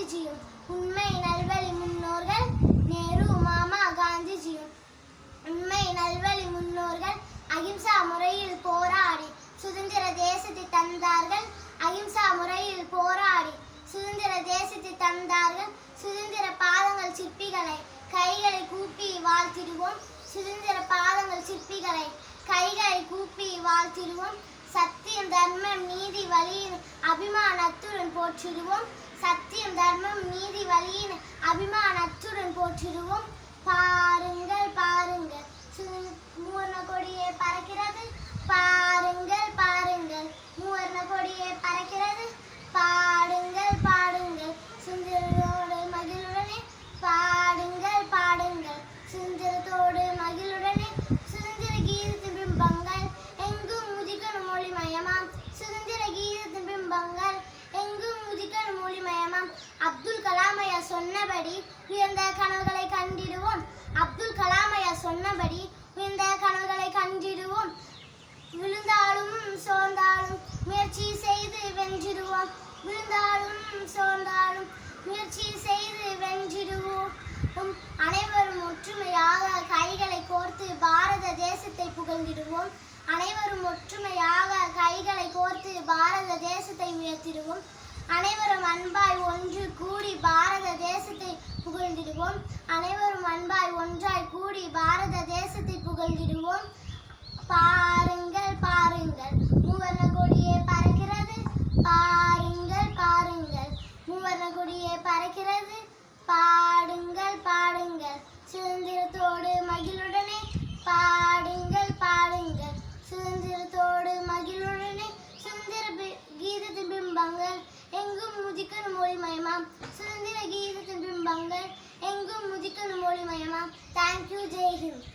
காந்திஜியும் உண்மை நல்வழி முன்னோர்கள் நேரு மாமா காந்திஜியும் உண்மை நல்வழி முன்னோர்கள் அகிம்சா முறையில் போராடி சுதந்திர தேசத்தை தந்தார்கள். அகிம்சா முறையில் போராடி சுதந்திர தேசத்தை தந்தார்கள். சுதந்திர பாதங்கள் சிற்பிகளை கைகளை கூப்பி வாழ்த்திடுவோம். சுதந்திர பாதங்கள் சிற்பிகளை கைகளை கூப்பி வாழ்த்திடுவோம். சத்தியம் தர்மம் நீதி வழியின் அபிமானத்துடன் போற்றிடுவோம். சத்தியம் தர்மம் நீதி வழியின் அபிமானத்துடன் போற்றிடுவோம். பாருங்கள் பாருங்கள் மூவர்ண கொடியே பறக்கிறது. பாருங்கள் பாருங்கள் மூவர்ண கொடியே பறக்கிறது. பாடுங்கள் பாடுங்கள் சுதந்திரத்தோடு மகிழுடனே. பாடுங்கள் பாடுங்கள் சுதந்திரத்தோடு மகிழுடனே. சுதந்திர கீதத்தின் பிம்பங்கள் எங்கும் முதிக்கணும் மொழிமயமாம். சுதந்திர கீதத்தின் பிம்பங்கள் எங்கும் முதிக்கணும் மொழிமயமாம். அப்துல் கலாம் ஐயா சொன்னபடி உயர்ந்த கனவுகளை கண்டிடுவோம். அப்துல் கலாம் ஐயா சொன்னபடி உயர்ந்த கனவுகளை கண்டிடுவோம். விழுந்தாலும் சோர்ந்தாலும் முயற்சி செய்து வென்றிடுவோம். விழுந்தாலும் சோர்ந்தாலும் முயற்சி செய்து வென்றிடுவோம். அனைவரும் ஒற்றுமையாக கைகளை கோர்த்து பாரத தேசத்தை புகழ்ந்திடுவோம். அனைவரும் ஒற்றுமையாக கைகளை கோர்த்து பாரத தேசத்தை உயர்த்திடுவோம். அனைவரும் அன்பாய் ஒன்று கூடி பாரத தேசத்தை புகழ்ந்திடுவோம். அனைவரும் அன்பாய் ஒன்றாய் கூடி பாரத தேசத்தை புகழ்ந்திடுவோம். பாருங்கள் பாருங்கள் மூவர்ண கொடியே பறக்கிறது. பாருங்கள் பாருங்கள் மூவர்ண கொடியே பறக்கிறது. பாடுங்கள் பாடுங்கள் சுதந்திரத்தோடு மகிழுடனே. பாடுங்கள் பாடுங்கள் சுதந்திரத்தோடு மகிழுடனே. சுதந்திர கீதத்தின் பிம்பங்கள் எங்கும் முதிக்கணும் மொழிமயமாம். சுதந்திர கீதத்தின் பிம்பங்கள் எங்கும் முதிக்கணும் மொழிமயமாம். தேங்க்யூ. ஜெய் ஹிந்த்.